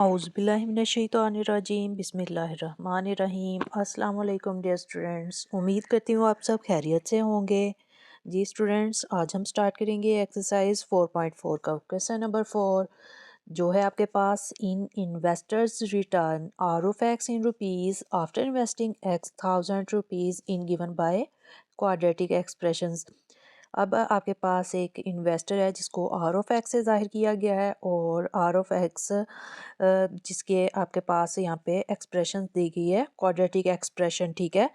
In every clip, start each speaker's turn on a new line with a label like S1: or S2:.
S1: औज़ुबिल्लाहिमिनश्शैतानिर्रजीम बिस्मिल्लाहिर्रहमानिर्रहीम। अस्सलाम वालेकुम डियर स्टूडेंट्स, उम्मीद करती हूँ आप सब खैरियत से होंगे। जी स्टूडेंट्स, आज हम स्टार्ट करेंगे एक्सरसाइज 4.4 का क्वेश्चन नंबर 4 जो है आपके पास। In investors return R of X in rupees after investing X thousand rupees in given by quadratic expressions. अब आपके पास एक इन्वेस्टर है जिसको आर ऑफ एक्स से ज़ाहिर किया गया है और आर ऑफ एक्स जिसके आपके पास यहाँ पे एक्सप्रेशन दी गई है क्वाड्रेटिक एक्सप्रेशन, ठीक है।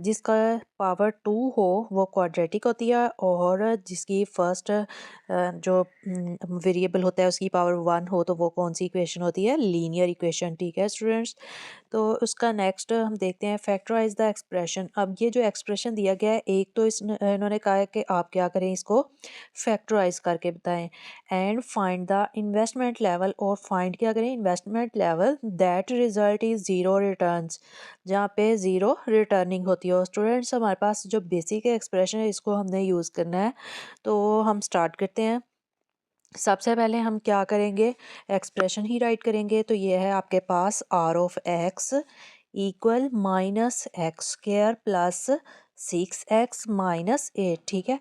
S1: जिसका पावर 2 हो वो क्वाड्रेटिक होती है और जिसकी फर्स्ट जो वेरिएबल होता है उसकी पावर 1 हो तो वो कौन सी इक्वेशन होती है, लीनियर इक्वेशन, ठीक है स्टूडेंट्स। तो उसका नेक्स्ट हम देखते हैं फैक्टराइज द एक्सप्रेशन। अब ये जो एक्सप्रेशन दिया गया है, एक तो इन्होंने कहा है कि आप क्या करें, इसको फैक्टराइज करके बताएं and find the investment level, और फाइंड क्या करें, investment level that result is zero returns, जहाँ पे ज़ीरो रिटर्निंग होती है। स्टूडेंट्स हमारे पास जो बेसिक एक्सप्रेशन है इसको हमने यूज़ करना है, तो हम स्टार्ट करते हैं। सबसे पहले हम क्या करेंगे, एक्सप्रेशन ही राइट करेंगे। तो ये है आपके पास R of X equal minus X square plus 6x - 8, ठीक है।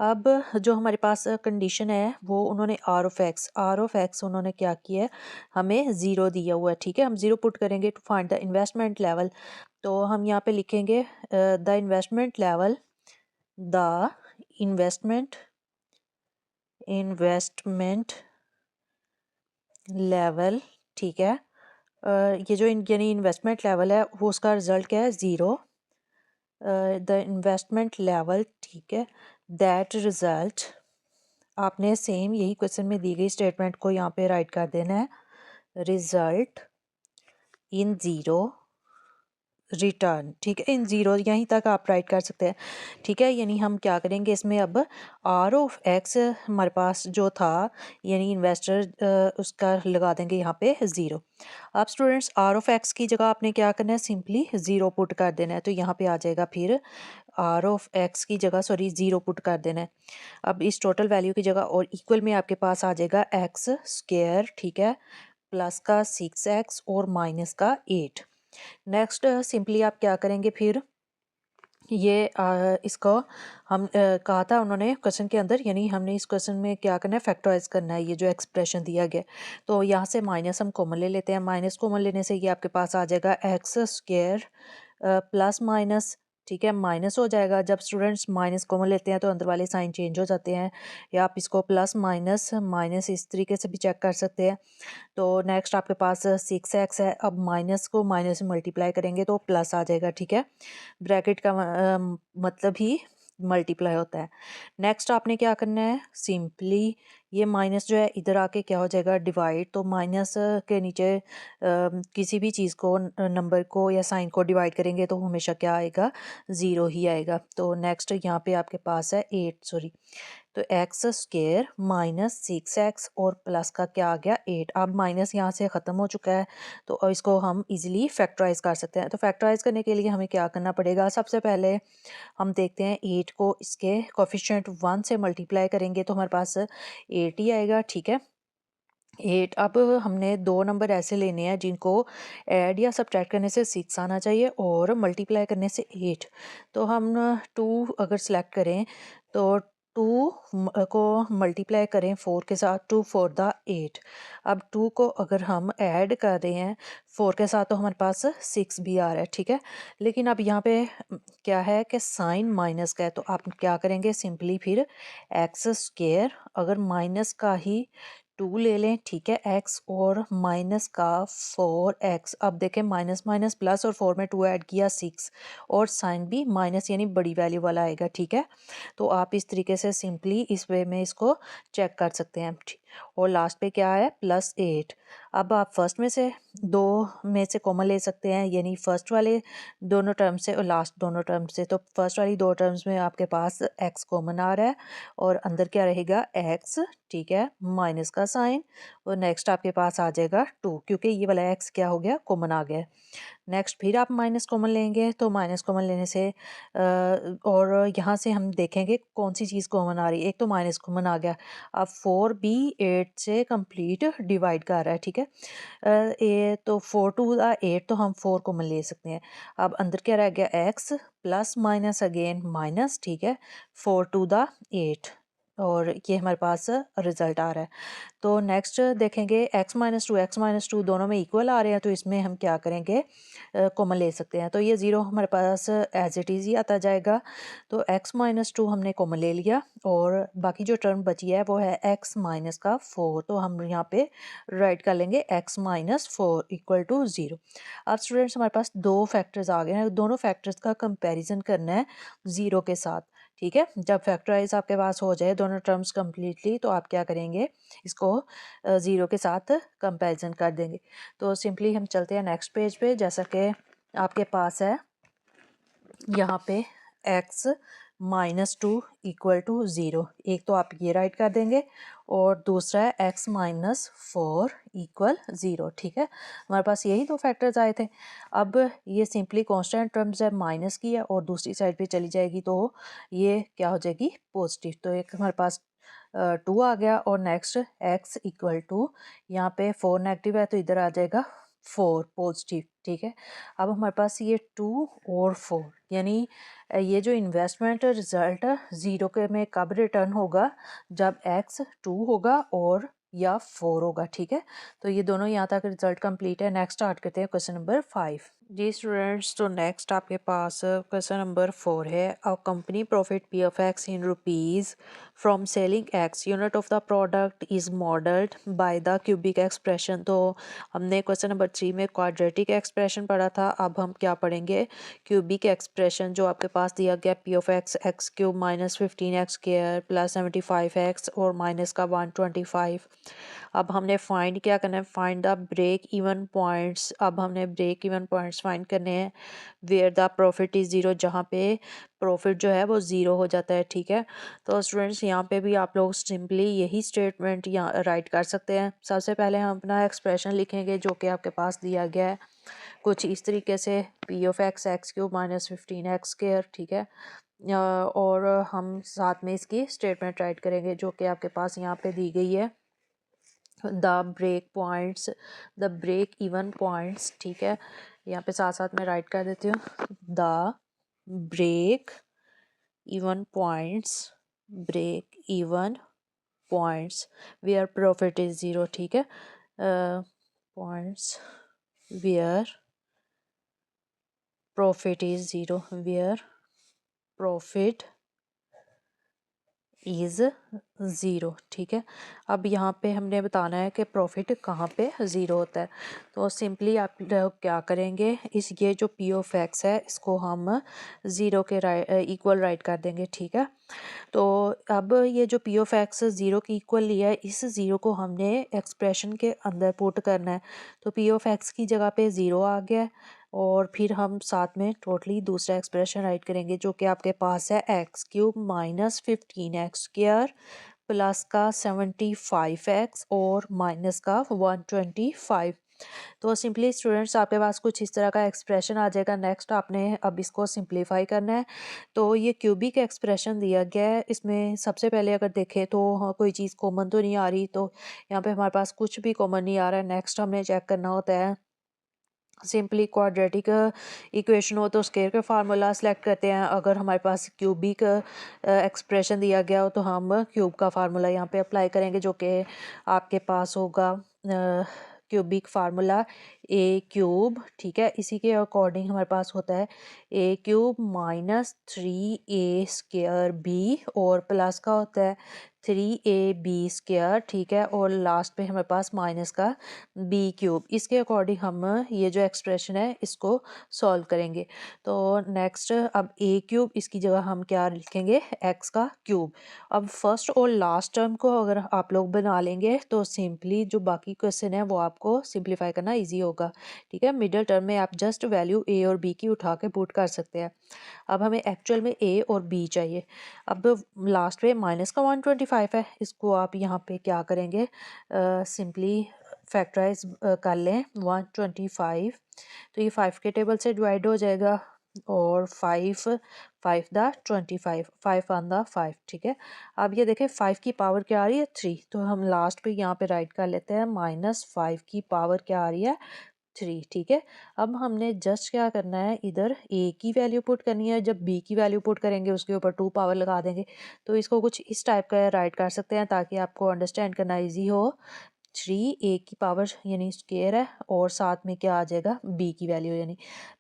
S1: अब जो हमारे पास कंडीशन है वो उन्होंने आर ऑफ एक्स उन्होंने क्या किया है, हमें ज़ीरो दिया हुआ है, ठीक है। हम ज़ीरो पुट करेंगे to find the investment level. तो हम यहाँ पे लिखेंगे the investment level, the investment investment level, ठीक है। ये जो यानी इन्वेस्टमेंट लेवल है वो उसका रिजल्ट क्या है, ज़ीरो। द इन्वेस्टमेंट लेवल, ठीक है, दैट रिजल्ट, आपने सेम यही क्वेश्चन में दी गई स्टेटमेंट को यहाँ पे राइट कर देना है, रिजल्ट इन ज़ीरो रिटर्न, ठीक है। इन ज़ीरो यहीं तक आप राइट कर सकते हैं, ठीक है। यानी हम क्या करेंगे इसमें, अब आर ऑफ एक्स हमारे पास जो था यानी इन्वेस्टर उसका लगा देंगे यहाँ पे ज़ीरो। अब स्टूडेंट्स आर ऑफ एक्स की जगह आपने क्या करना है, सिंपली ज़ीरो पुट कर देना है। तो यहाँ पे आ जाएगा फिर आर ऑफ एक्स की जगह ज़ीरो पुट कर देना है। अब इस टोटल वैल्यू की जगह और इक्वल में आपके पास आ जाएगा एक्स स्क्वायर, ठीक है, प्लस का 6x और माइनस का 8। नेक्स्ट सिंपली आप क्या करेंगे फिर, ये इसको हम कहा था उन्होंने क्वेश्चन के अंदर, यानी हमने इस क्वेश्चन में क्या करना है, फैक्टराइज करना है ये जो एक्सप्रेशन दिया गया। तो यहाँ से माइनस हम कॉमन ले लेते हैं, माइनस कॉमन लेने से ये आपके पास आ जाएगा एक्स स्क्वायर प्लस माइनस, ठीक है, माइनस हो जाएगा। जब स्टूडेंट्स माइनस कॉमन लेते हैं तो अंदर वाले साइन चेंज हो जाते हैं, या आप इसको प्लस माइनस माइनस इस तरीके से भी चेक कर सकते हैं। तो नेक्स्ट आपके पास 6x है, अब माइनस को माइनस से मल्टीप्लाई करेंगे तो प्लस आ जाएगा, ठीक है। ब्रैकेट का मतलब ही मल्टीप्लाई होता है। नेक्स्ट आपने क्या करना है, सिंपली ये माइनस जो है इधर आके क्या हो जाएगा, डिवाइड। तो माइनस के नीचे किसी भी चीज़ को, नंबर को या साइन को डिवाइड करेंगे तो हमेशा क्या आएगा, ज़ीरो ही आएगा। तो नेक्स्ट यहाँ पे आपके पास है 8, सॉरी, तो एक्स स्क्र माइनस 6x और प्लस का क्या आ गया 8। अब माइनस यहाँ से ख़त्म हो चुका है तो इसको हम इजीली फैक्टराइज कर सकते हैं। तो फैक्टराइज करने के लिए हमें क्या करना पड़ेगा, सबसे पहले हम देखते हैं 8 को इसके कोफिशिएंट 1 से मल्टीप्लाई करेंगे तो हमारे पास 8 ही आएगा, ठीक है। 8, अब हमने दो नंबर ऐसे लेने हैं जिनको ऐड या सब्ट्रैक्ट करने से 6 आना चाहिए और मल्टीप्लाई करने से 8। तो हम 2 अगर सेलेक्ट करें तो 2 को मल्टीप्लाई करें 4 के साथ, 2 4 द 8। अब 2 को अगर हम ऐड कर रहे हैं 4 के साथ तो हमारे पास 6 भी आ रहा है, ठीक है। लेकिन अब यहाँ पे क्या है कि साइन माइनस का है, तो आप क्या करेंगे, सिंपली फिर एक्स स्क्वायर, अगर माइनस का ही 2 ले लें, ठीक है, x और माइनस का 4x। अब देखें माइनस माइनस प्लस और 4 में 2 ऐड किया 6 और साइन भी माइनस यानी बड़ी वैल्यू वाला आएगा, ठीक है। तो आप इस तरीके से सिंपली इस वे में इसको चेक कर सकते हैं। और लास्ट पे क्या है, +8। अब आप फर्स्ट में से दो में से कॉमन ले सकते हैं, यानी फर्स्ट वाले दोनों टर्म से और लास्ट दोनों टर्म से। तो फर्स्ट वाली दो टर्म्स में आपके पास x कॉमन आ रहा है और अंदर क्या रहेगा, x, ठीक है, माइनस का साइन, और नेक्स्ट आपके पास आ जाएगा 2 क्योंकि ये वाला x क्या हो गया, कॉमन आ गया। नेक्स्ट फिर आप माइनस कॉमन लेंगे, तो माइनस कॉमन लेने से और यहाँ से हम देखेंगे कौन सी चीज़ कॉमन आ रही है। एक तो माइनस कॉमन आ गया। अब 4 भी 8 से कंप्लीट डिवाइड कर रहा है, ठीक है। ये तो 4 टू द 8, तो हम 4 कॉमन ले सकते हैं। अब अंदर क्या रह गया, x plus minus again minus, ठीक है, 4 टू द 8, और ये हमारे पास रिजल्ट आ रहा है। तो नेक्स्ट देखेंगे एक्स माइनस टू दोनों में इक्वल आ रहे हैं, तो इसमें हम क्या करेंगे, कॉमन ले सकते हैं। तो ये ज़ीरो हमारे पास एज इट इज़ ही आता जाएगा। तो एक्स माइनस टू हमने कॉमन ले लिया, और बाकी जो टर्म बची है वो है एक्स माइनस का 4, तो हम यहाँ पे राइट कर लेंगे X minus 4 equal to zero. अब स्टूडेंट्स हमारे पास दो फैक्टर्स आ गए हैं, दोनों फैक्टर्स का कंपेरिजन करना है ज़ीरो के साथ, ठीक है। जब फैक्टराइज आपके पास हो जाए दोनों टर्म्स कम्प्लीटली, तो आप क्या करेंगे, इसको ज़ीरो के साथ कंपैरिजन कर देंगे। तो सिंपली हम चलते हैं नेक्स्ट पेज पे। जैसा कि आपके पास है यहाँ पे x minus two equal to zero, एक तो आप ये राइट कर देंगे, और दूसरा है x माइनस 4 इक्वल ज़ीरो, ठीक है। हमारे पास यही दो फैक्टर्स आए थे। अब ये सिंपली कांस्टेंट टर्म्स है, माइनस की है और दूसरी साइड पे चली जाएगी, तो ये क्या हो जाएगी, पॉजिटिव। तो एक हमारे पास 2 आ गया, और नेक्स्ट x इक्वल टू, यहाँ पे 4 नेगेटिव है तो इधर आ जाएगा 4 पॉजिटिव, ठीक है। अब हमारे पास ये 2 और 4, यानी ये जो इन्वेस्टमेंट रिजल्ट ज़ीरो के में कब रिटर्न होगा, जब x 2 होगा और या 4 होगा, ठीक है। तो ये दोनों यहाँ तक रिजल्ट कंप्लीट है। नेक्स्ट स्टार्ट करते हैं क्वेश्चन नंबर 5। जी स्टूडेंट्स, तो नेक्स्ट आपके पास क्वेश्चन नंबर 4 है। A company profit P of X in rupees from selling x unit of the product is modelled by the cubic expression. तो हमने question number 3 में quadratic expression पढ़ा था, अब हम क्या पढ़ेंगे, क्यूबिक एक्सप्रेशन। जो आपके पास दिया गया P of x x cube minus 15x square plus 75x और माइनस का 125। अब हमने फाइंड क्या करना है, find the break even points. अब हमने ब्रेक इवन पॉइंट्स फाइंड करने हैं where the profit is zero, जहाँ पे प्रॉफिट जो है वो ज़ीरो हो जाता है, ठीक है। तो स्टूडेंट्स यहाँ पे भी आप लोग सिंपली यही स्टेटमेंट यहाँ राइट कर सकते हैं। सबसे पहले हम अपना एक्सप्रेशन लिखेंगे जो कि आपके पास दिया गया है कुछ इस तरीके से, P of x x cube minus 15x square, ठीक है। और हम साथ में इसकी स्टेटमेंट राइट करेंगे जो कि आपके पास यहाँ पे दी गई है, the break points, the break even points, ठीक है। यहाँ पे साथ साथ में राइट कर देती हूँ, the break even points, break even points where profit is zero, ठीक है। Points where profit is zero, where profit is zero, ठीक है। अब यहाँ पे हमने बताना है कि प्रॉफिट कहाँ पे ज़ीरो होता है। तो सिंपली आप लोग क्या करेंगे, इस ये जो पी ऑफ एक्स है इसको हम ज़ीरो के इक्वल राइट कर देंगे, ठीक है। तो अब ये जो पी ऑफ एक्स ज़ीरो की इक्वल लिया है, इस ज़ीरो को हमने एक्सप्रेशन के अंदर पुट करना है। तो पी ऑफ एक्स की जगह पे ज़ीरो आ गया है, और फिर हम साथ में टोटली दूसरा एक्सप्रेशन राइट करेंगे जो कि आपके पास है x cube minus 15x square plus का 75x और माइनस का 125। तो सिंपली स्टूडेंट्स आपके पास कुछ इस तरह का एक्सप्रेशन आ जाएगा। नेक्स्ट आपने अब इसको सिंप्लीफाई करना है। तो ये क्यूबिक एक्सप्रेशन दिया गया है, इसमें सबसे पहले अगर देखें तो हाँ, कोई चीज़ कॉमन तो नहीं आ रही, तो यहाँ पे हमारे पास कुछ भी कॉमन नहीं आ रहा है। नेक्स्ट हमने चेक करना होता है, सिंपली क्वाड्रेटिक इक्वेशन हो तो स्केयर का फार्मूला सेलेक्ट करते हैं। अगर हमारे पास क्यूबिक एक्सप्रेशन दिया गया हो तो हम क्यूब का फार्मूला यहाँ पे अप्लाई करेंगे जो कि आपके पास होगा क्यूबिक फार्मूला ए क्यूब, ठीक है। इसी के अकॉर्डिंग हमारे पास होता है A cube minus 3a square B और प्लस का होता है 3ab स्क्वायर, ठीक है। और लास्ट पे हमारे पास माइनस का बी क्यूब। इसके अकॉर्डिंग हम ये जो एक्सप्रेशन है इसको सॉल्व करेंगे। तो नेक्स्ट अब ए क्यूब, इसकी जगह हम क्या लिखेंगे, एक्स का क्यूब। अब फर्स्ट और लास्ट टर्म को अगर आप लोग बना लेंगे तो सिंपली जो बाकी क्वेश्चन है वो आपको सिंप्लीफाई करना ईजी होगा, ठीक है। मिडिल टर्म में आप जस्ट वैल्यू ए और बी की उठा के पुट कर सकते हैं। अब हमें एक्चुअल में ए और बी चाहिए। अब लास्ट में माइनस का 125 है, इसको आप यहाँ पे क्या करेंगे, सिंपली फैक्टराइज कर लें 125, तो ये 5 के टेबल से डिवाइड हो जाएगा और 5 5 द 25 5 ऑन द 5, ठीक है। अब ये देखें 5 की पावर क्या आ रही है 3, तो हम लास्ट पे यहाँ पे राइट कर लेते हैं -5 की पावर क्या आ रही है 3, ठीक है। अब हमने जस्ट क्या करना है, इधर a की वैल्यू पुट करनी है, जब b की वैल्यू पुट करेंगे उसके ऊपर 2 पावर लगा देंगे, तो इसको कुछ इस टाइप का राइट कर सकते हैं ताकि आपको अंडरस्टैंड करना इजी हो। 3 a की पावर यानी स्क्वायर है और साथ में क्या आ जाएगा b की वैल्यू यानी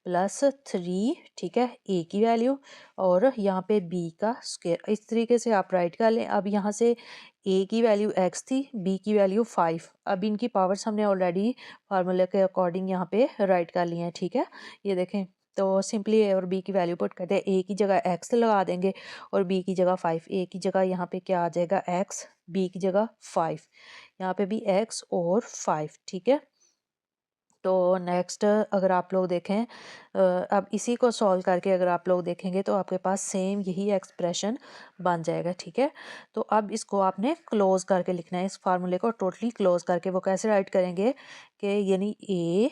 S1: +3, ठीक है, a की वैल्यू और यहाँ पे b का स्क्वायर। इस तरीके से आप राइट कर लें। अब यहाँ से a की वैल्यू x थी, b की वैल्यू 5। अब इनकी पावर्स हमने ऑलरेडी फार्मूले के अकॉर्डिंग यहाँ पे राइट कर लिए हैं, ठीक है। ये देखें, तो सिंपली a और b की वैल्यू पुट करते हैं। a की जगह x लगा देंगे और b की जगह 5। a की जगह यहाँ पे क्या आ जाएगा x, b की जगह 5, यहाँ पे भी x और 5, ठीक है। तो नेक्स्ट अगर आप लोग देखें अब इसी को सॉल्व करके अगर आप लोग देखेंगे तो आपके पास सेम यही एक्सप्रेशन बन जाएगा, ठीक है। तो अब इसको आपने क्लोज करके लिखना है, इस फार्मूले को टोटली क्लोज करके। वो कैसे राइट करेंगे कि यानी a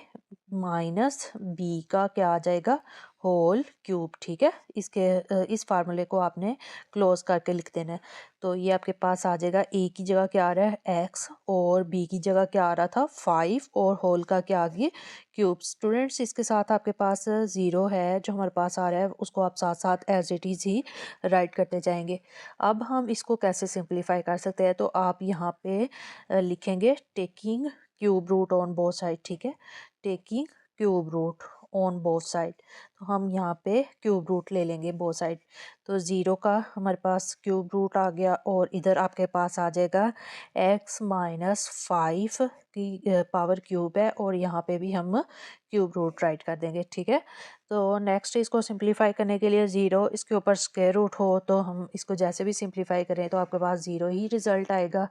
S1: माइनस बी का क्या आ जाएगा होल क्यूब, ठीक है। इस फार्मूले को आपने क्लोज करके लिख देना है। तो ये आपके पास आ जाएगा a की जगह क्या आ रहा है x और b की जगह क्या आ रहा था 5 और होल का क्या आ गया क्यूब। स्टूडेंट्स इसके साथ आपके पास 0 है जो हमारे पास आ रहा है, उसको आप साथ साथ एज इट इज़ ही राइट करते जाएंगे। अब हम इसको कैसे सिंप्लीफाई कर सकते हैं, तो आप यहाँ पे लिखेंगे taking cube root on both side, ठीक है, taking cube root on both side. तो हम यहाँ पे क्यूब रूट ले लेंगे बोथ साइड, तो 0 का हमारे पास क्यूब रूट आ गया और इधर आपके पास आ जाएगा x माइनस 5 की पावर क्यूब है और यहाँ पे भी हम क्यूब रूट राइट कर देंगे, ठीक है। तो नेक्स्ट इसको सिंप्लीफाई करने के लिए 0 इसके ऊपर स्क्वायर रूट हो तो हम इसको जैसे भी सिंप्लीफाई करें तो आपके पास 0 ही रिजल्ट आएगा।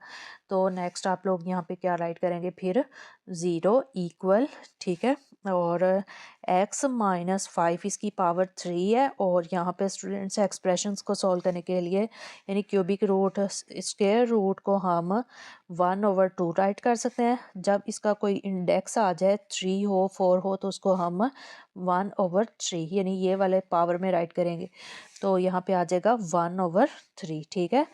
S1: तो नेक्स्ट आप लोग यहाँ पे क्या राइट करेंगे फिर 0 इक्वल, ठीक है, और x माइनस 5 इसकी पावर 3 है और यहाँ पे स्टूडेंट्स एक्सप्रेशंस को सॉल्व करने के लिए यानी क्यूबिक रूट स्क्वायर रूट को हम 1/2 राइट कर सकते हैं। जब इसका कोई इंडेक्स आ जाए 3 हो 4 हो तो उसको हम 1/3 यानी ये वाले पावर में राइट करेंगे, तो यहाँ पे आ जाएगा 1/3, ठीक है।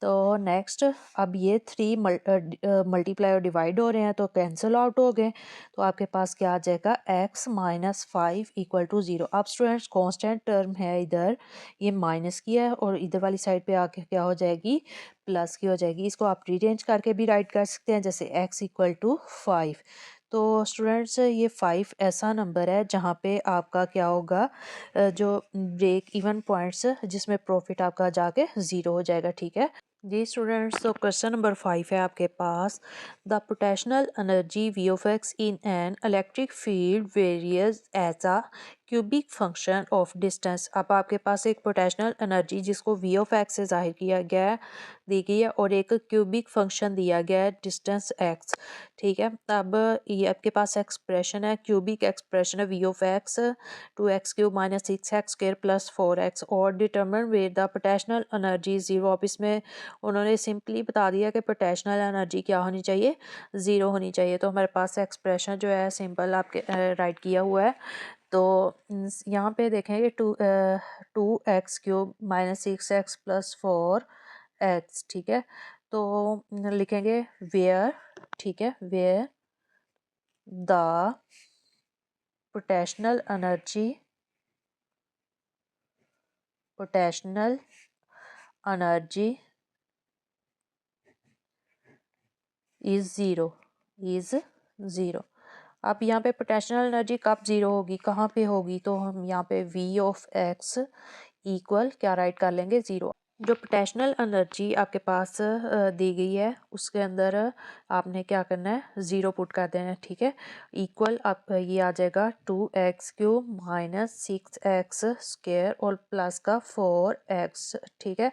S1: तो नेक्स्ट अब ये 3 मल्टीप्लाई और डिवाइड हो रहे हैं तो कैंसिल आउट हो गए, तो आपके पास क्या आ जाएगा x माइनस 5 इक्वल टू 0। अब स्टूडेंट्स कांस्टेंट टर्म है इधर, ये माइनस की है और इधर वाली साइड पे आके क्या हो जाएगी प्लस की हो जाएगी। इसको आप रीअरेंज करके भी राइट कर सकते हैं जैसे x इक्वल टू 5। तो स्टूडेंट्स ये 5 ऐसा नंबर है जहाँ पे आपका क्या होगा जो ब्रेक इवन पॉइंट्स जिसमें प्रॉफिट आपका जाके 0 हो जाएगा, ठीक है जी स्टूडेंट्स। तो क्वेश्चन नंबर 5 है आपके पास, the potential energy V of X in an electric field varies as a cubic function of distance. अब आपके पास एक पोटेंशियल एनर्जी जिसको वी ऑफ एक्स से जाहिर किया गया है दी गई है और एक क्यूबिक फंक्शन दिया गया है डिस्टेंस एक्स, ठीक है। अब ये आपके पास एक्सप्रेशन है, क्यूबिक एक्सप्रेशन है V of X 2x³ minus 6x square plus 4x और determine where the potential energy 0। अब इसमें उन्होंने सिंपली बता दिया कि पोटेंशियल एनर्जी क्या होनी चाहिए 0 होनी चाहिए। तो हमारे पास एक्सप्रेशन जो है सिंपल आपके राइट किया हुआ है। तो यहाँ पे देखेंगे 2x³ minus 6x plus 4x, ठीक है। तो लिखेंगे वेयर, ठीक है, where the potential energy is zero. अब यहाँ पे पोटेंशियल एनर्जी कब ज़ीरो होगी, कहाँ पे होगी, तो हम यहाँ पे v ऑफ x इक्वल क्या राइट कर लेंगे 0। जो पोटेंशियल एनर्जी आपके पास दी गई है उसके अंदर आपने क्या करना है 0 पुट कर देना है, ठीक है। इक्वल आप ये आ जाएगा 2x³ माइनस 6x स्क्वायर और प्लस का 4x, ठीक है।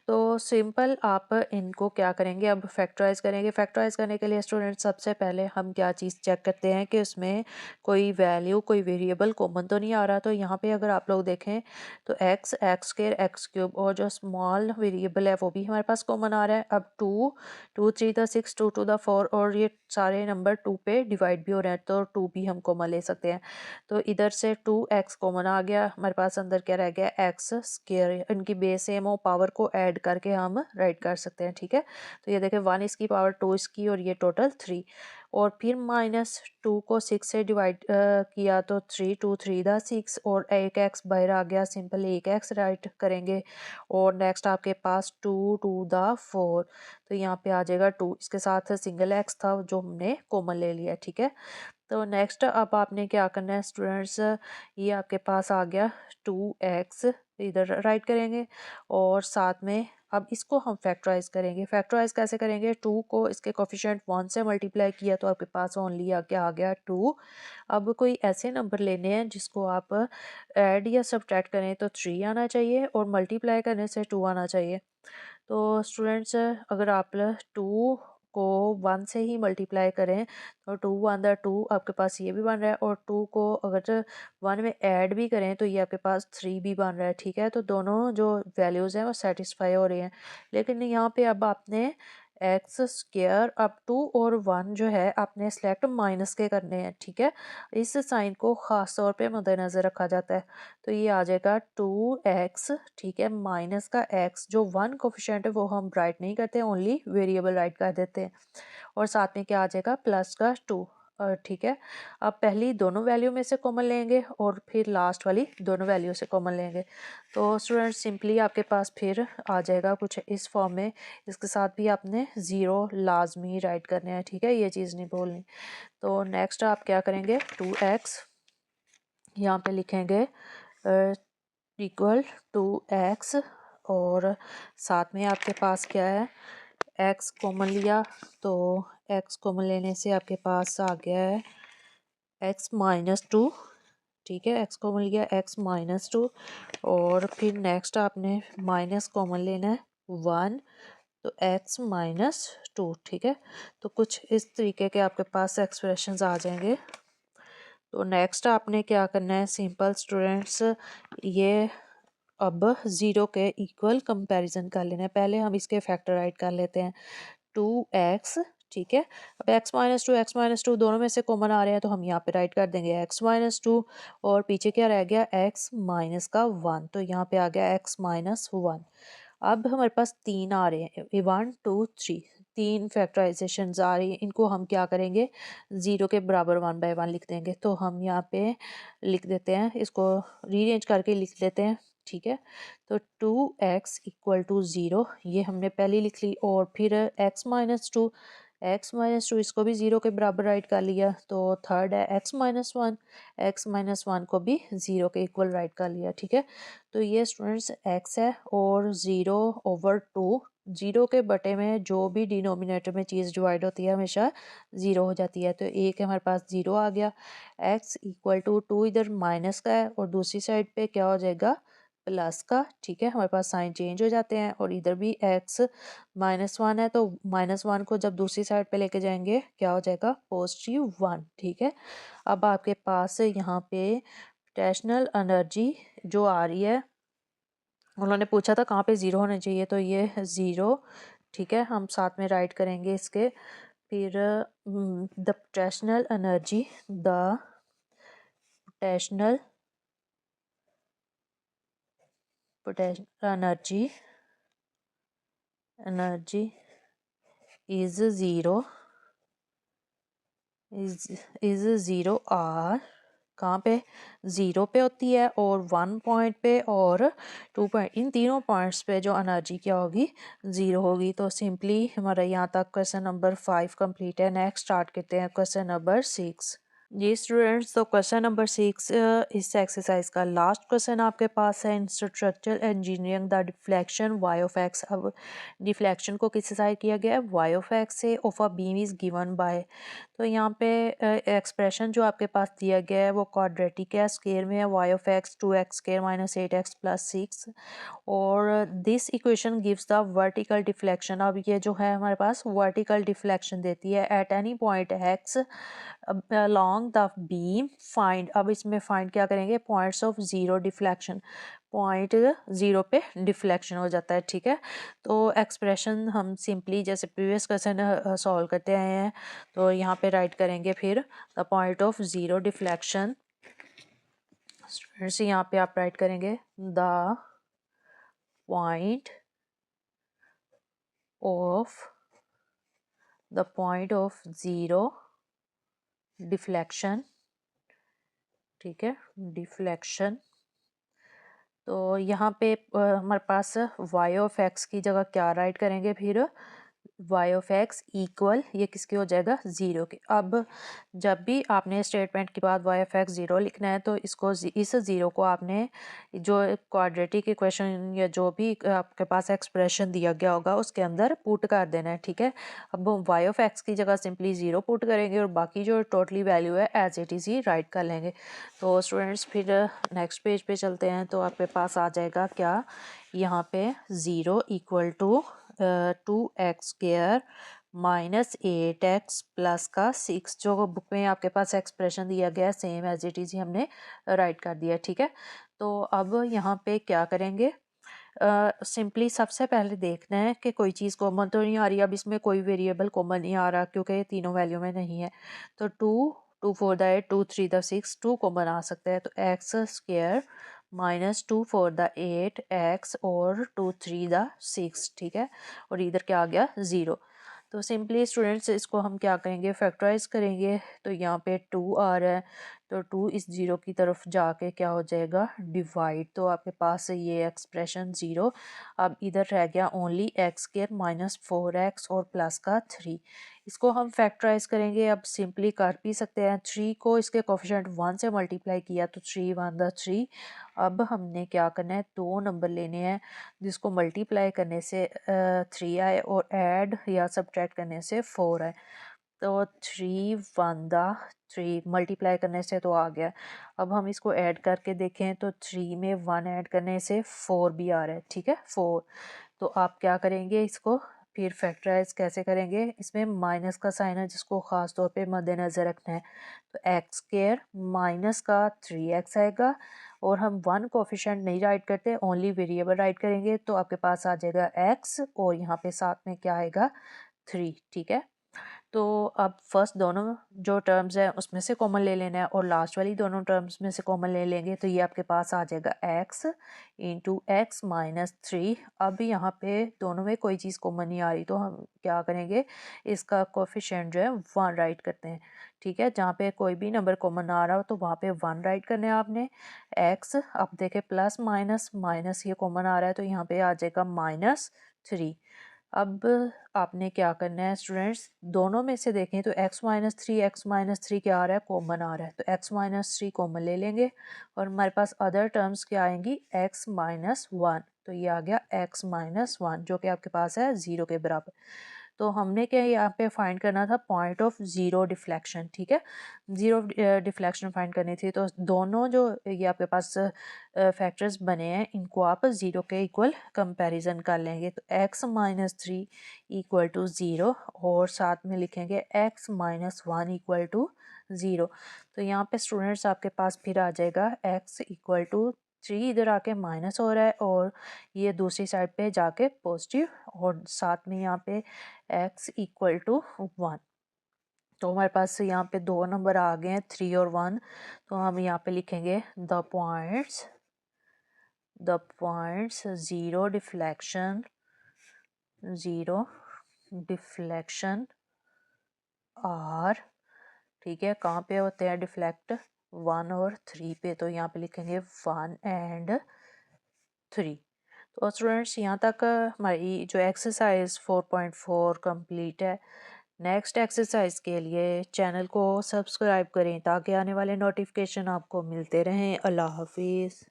S1: तो सिंपल आप इनको क्या करेंगे अब फैक्टराइज करेंगे। फैक्टराइज करने के लिए स्टूडेंट सबसे पहले हम क्या चीज़ चेक करते हैं कि उसमें कोई वैल्यू कोई वेरिएबल कॉमन तो नहीं आ रहा। तो यहाँ पे अगर आप लोग देखें तो x स्क्वायर x³ और जो स्मॉल वेरिएबल है वो भी हमारे पास कॉमन आ रहा है। अब 2 2 3 द 6 2 टू द 4 और ये सारे नंबर 2 पे डिवाइड भी हो रहे हैं तो 2 भी हम कॉमन ले सकते हैं। तो इधर से 2x कॉमन आ गया, हमारे पास अंदर क्या रह गया x स्क्वायर। इनकी बेस सेम हो, पावर को ऐड करके हम राइट कर सकते हैं, ठीक है। तो ये देखें 1 इसकी पावर 2 इसकी और ये टोटल 3। और फिर -2 को 6 से डिवाइड किया तो 3 2 3 दा 6 और एक x बाहर आ गया, सिंपल एक x राइट करेंगे। और नेक्स्ट आपके पास 2 2 दा 4, तो यहाँ पे आ जाएगा 2, इसके साथ सिंगल x था जो हमने कॉमन ले लिया, ठीक है। तो नेक्स्ट अब आपने क्या करना है स्टूडेंट्स, ये आपके पास आ गया 2x, इधर राइट करेंगे और साथ में अब इसको हम फैक्टराइज करेंगे। फैक्टराइज कैसे करेंगे, 2 को इसके कोफिशिएंट 1 से मल्टीप्लाई किया तो आपके पास ओनली आ गया 2। अब कोई ऐसे नंबर लेने हैं जिसको आप ऐड या सब्ट्रैक्ट करें तो 3 आना चाहिए और मल्टीप्लाई करने से 2 आना चाहिए। तो स्टूडेंट्स अगर आप 2 को 1 से ही मल्टीप्लाई करें तो 2 1 दा 2 आपके पास ये भी बन रहा है, और 2 को अगर 1 में ऐड भी करें तो ये आपके पास 3 भी बन रहा है, ठीक है। तो दोनों जो वैल्यूज़ हैं वो सेटिस्फाई हो रही हैं। लेकिन यहाँ पे अब आपने एक्स स्क्वायर अप टू और 1 जो है आपने सेलेक्ट माइनस के करने हैं, ठीक है। इस साइन को ख़ास तौर पे मद्देनज़र रखा जाता है। तो ये आ जाएगा 2x, ठीक है, माइनस का x, जो 1 कोफिशिएंट है वो हम राइट नहीं करते, ओनली वेरिएबल राइट कर देते हैं। और साथ में क्या आ जाएगा प्लस का 2, ठीक है। अब पहली दोनों वैल्यू में से कॉमन लेंगे और फिर लास्ट वाली दोनों वैल्यू से कॉमन लेंगे। तो स्टूडेंट सिंपली आपके पास फिर आ जाएगा कुछ इस फॉर्म में। इसके साथ भी आपने 0 लाजमी राइट करने हैं, ठीक है, ये चीज़ नहीं भूलनी। तो नेक्स्ट आप क्या करेंगे, 2x यहाँ पे लिखेंगे इक्वल टू x, और साथ में आपके पास क्या है, x कॉमन लिया तो x कॉमन लेने से आपके पास आ गया है x-2, ठीक है। x कॉमन लिया x-2, और फिर नेक्स्ट आपने माइनस कॉमन लेना है 1, तो x-2, ठीक है। तो कुछ इस तरीके के आपके पास एक्सप्रेशंस आ जाएंगे। तो नेक्स्ट आपने क्या करना है, सिंपल स्टूडेंट्स, ये अब 0 के इक्वल कंपैरिजन कर लेना है। पहले हम इसके फैक्टर राइट कर लेते हैं, 2x, ठीक है। अब x-2 दोनों में से कॉमन आ रहे हैं तो हम यहाँ पे राइट कर देंगे x-2, और पीछे क्या रह गया x-1, तो यहाँ पे आ गया x-1। अब हमारे पास 3 आ रहे हैं, 1 2 3, 3 फैक्टराइजेशन आ रही हैं। इनको हम क्या करेंगे, 0 के बराबर 1 बाय 1 लिख देंगे। तो हम यहाँ पे लिख देते हैं, इसको रीअरेंज करके लिख लेते हैं, ठीक है। तो 2x इक्वल टू 0 ये हमने पहले लिख ली, और फिर x-2 इसको भी 0 के बराबर राइट कर लिया। तो थर्ड है x-1 को भी 0 के इक्वल राइट कर लिया, ठीक है। तो ये स्टूडेंट्स x है और 0/2, 0 के बटे में जो भी डिनोमिनेटर में चीज़ डिवाइड होती है हमेशा 0 हो जाती है। तो एक हमारे पास 0 आ गया। x इक्वल टू 2 इधर माइनस का है और दूसरी साइड पे क्या हो जाएगा, प्लस का, ठीक है। हमारे पास साइन चेंज हो जाते हैं, और इधर भी x-1 है तो -1 को जब दूसरी साइड पे लेके जाएंगे क्या हो जाएगा, +1, ठीक है। अब आपके पास यहाँ पे पोटेंशियल एनर्जी जो आ रही है, उन्होंने पूछा था कहाँ पे 0 होना चाहिए, तो ये 0, ठीक है, हम साथ में राइट करेंगे इसके। फिर the potential energy, the potential energy is 0 is 0 are, कहाँ पे, 0 पे होती है और 1 पॉइंट पे और 2 पॉइंट, इन तीनों पॉइंट्स पे जो एनर्जी क्या होगी, 0 होगी। तो सिंपली हमारा यहाँ तक क्वेश्चन नंबर 5 कंप्लीट है। नेक्स्ट स्टार्ट करते हैं क्वेश्चन नंबर 6। जी स्टूडेंट्स, तो क्वेश्चन नंबर 6 इस एक्सरसाइज का लास्ट क्वेश्चन आपके पास है, इन structural engineering the deflection y of x। अब डिफ्लेक्शन को किस साइड किया गया है, y ऑफ x से, of a beam is given by. तो यहाँ पे एक्सप्रेशन जो आपके पास दिया गया है वो क्वाड्रेटिक है, स्केयर में है, y of x 2x² - 8x + 6, और this equation gives the vertical deflection. अब ये जो है हमारे पास वर्टिकल डिफ्लेक्शन देती है at any point x along the beam, find. अब इसमें फाइंड क्या करेंगे, पॉइंट्स ऑफ 0 डिफ्लेक्शन। पॉइंट 0 पे डिफ्लेक्शन हो जाता है, ठीक है। तो एक्सप्रेशन हम सिंपली जैसे प्रीवियस क्वेश्चन सॉल्व करते आए हैं, तो यहाँ पे राइट करेंगे फिर द पॉइंट ऑफ 0 डिफ्लेक्शन। फिर से यहाँ पे आप राइट करेंगे द पॉइंट ऑफ 0 डिफ्लेक्शन, ठीक है, डिफ्लेक्शन। तो यहाँ पे हमारे पास y ऑफ x की जगह क्या राइट करेंगे फिर y ऑफ x इक्वल, ये किसके हो जाएगा 0 के। अब जब भी आपने स्टेटमेंट के बाद y ऑफ x 0 लिखना है तो इसको इस 0 को आपने जो क्वाड्रेटिक इक्वेशन या जो भी आपके पास एक्सप्रेशन दिया गया होगा उसके अंदर पुट कर देना है, ठीक है। अब y ऑफ x की जगह सिंपली 0 पुट करेंगे और बाकी जो टोटली वैल्यू है एज इट इज़ ही राइट कर लेंगे। तो स्टूडेंट्स फिर नेक्स्ट पेज पे चलते हैं, तो आपके पास आ जाएगा क्या यहाँ पे 0 equal to 2x² minus 8x plus का 6, जो बुक में आपके पास एक्सप्रेशन दिया गया है सेम एज इट इज़ ही हमने राइट कर दिया, ठीक है। तो अब यहाँ पे क्या करेंगे, सिंपली सबसे पहले देखना है कि कोई चीज़ कॉमन तो नहीं आ रही। अब इसमें कोई वेरिएबल कॉमन नहीं आ रहा क्योंकि ये तीनों वैल्यू में नहीं है। तो 2 4 द 8 2 3 द 6 2 कॉमन आ सकता है, तो x² माइनस 2 4 द 8 x और 2 3 द 6, ठीक है। और इधर क्या आ गया 0। तो सिंपली स्टूडेंट्स इसको हम क्या करेंगे, फैक्टराइज करेंगे। तो यहाँ पे 2 आ रहा है, तो 2 इस 0 की तरफ जाके क्या हो जाएगा डिवाइड, तो आपके पास ये एक्सप्रेशन 0। अब इधर रह गया ओनली x² माइनस 4x और प्लस का 3। इसको हम फैक्टराइज करेंगे। अब सिंपली कर भी सकते हैं, 3 को इसके कोफिशिएंट 1 से मल्टीप्लाई किया तो 3 1 द 3। अब हमने क्या करना है, 2 नंबर लेने हैं जिसको मल्टीप्लाई करने से 3 आए और ऐड या सब्ट्रैक्ट करने से 4 आए। तो 3 1 द 3 मल्टीप्लाई करने से तो आ गया। अब हम इसको ऐड करके देखें तो 3 में 1 ऐड करने से 4 भी आ रहा है, ठीक है 4। तो आप क्या करेंगे, इसको फिर फैक्टराइज कैसे करेंगे, इसमें माइनस का साइन है जिसको ख़ास तौर पे मद्देनज़र रखना है। तो x² माइनस का 3x आएगा और हम 1 कोफिशिएंट नहीं राइट करते, ओनली वेरिएबल राइट करेंगे। तो आपके पास आ जाएगा x और यहाँ पे साथ में क्या आएगा 3, ठीक है। तो अब फर्स्ट दोनों जो टर्म्स हैं उसमें से कॉमन ले लेना है और लास्ट वाली दोनों टर्म्स में से कॉमन ले लेंगे, तो ये आपके पास आ जाएगा x इंटू एक्स माइनस 3। अब यहाँ पे दोनों में कोई चीज़ कॉमन नहीं आ रही तो हम क्या करेंगे, इसका कोफिशिएंट जो है 1 राइट करते हैं, ठीक है। जहाँ पे कोई भी नंबर कॉमन आ रहा हो तो वहाँ पे 1 राइट करने हैं आपने। x अब देखें प्लस माइनस माइनस ये कॉमन आ रहा है तो यहाँ पे आ जाएगा -3। अब आपने क्या करना है स्टूडेंट्स, दोनों में से देखें तो x माइनस थ्री क्या आ रहा है कॉमन आ रहा है, तो x-3 कॉमन ले लेंगे और हमारे पास अदर टर्म्स क्या आएंगी x-1। तो ये आ गया x-1 जो कि आपके पास है 0 के बराबर। तो हमने क्या यहाँ पे फाइंड करना था पॉइंट ऑफ 0 डिफ्लेक्शन, ठीक है। 0 डिफ्लेक्शन फाइंड करनी थी। तो दोनों जो ये आपके पास फैक्टर्स बने हैं इनको आप 0 के इक्वल कंपैरिजन कर लेंगे। तो x-3 इक्वल टू 0 और साथ में लिखेंगे x-1 इक्वल टू 0। तो यहाँ पे स्टूडेंट्स आपके पास फिर आ जाएगा x इक्वल टू 3 इधर आके माइनस हो रहा है और ये दूसरी साइड पे जाके पॉजिटिव और साथ में यहाँ पे x इक्वल टू 1। तो हमारे पास यहाँ पे दो नंबर आ गए हैं 3 और 1। तो हम यहाँ पे लिखेंगे the points zero deflection are, ठीक है। कहाँ पे होते हैं डिफ्लेक्ट 1 और 3 पे, तो यहाँ पे लिखेंगे 1 एंड 3। तो स्टूडेंट्स यहाँ तक हमारी जो एक्सरसाइज 4.4 कंप्लीट है। नेक्स्ट एक्सरसाइज के लिए चैनल को सब्सक्राइब करें ताकि आने वाले नोटिफिकेशन आपको मिलते रहें। अल्लाह हाफिज़।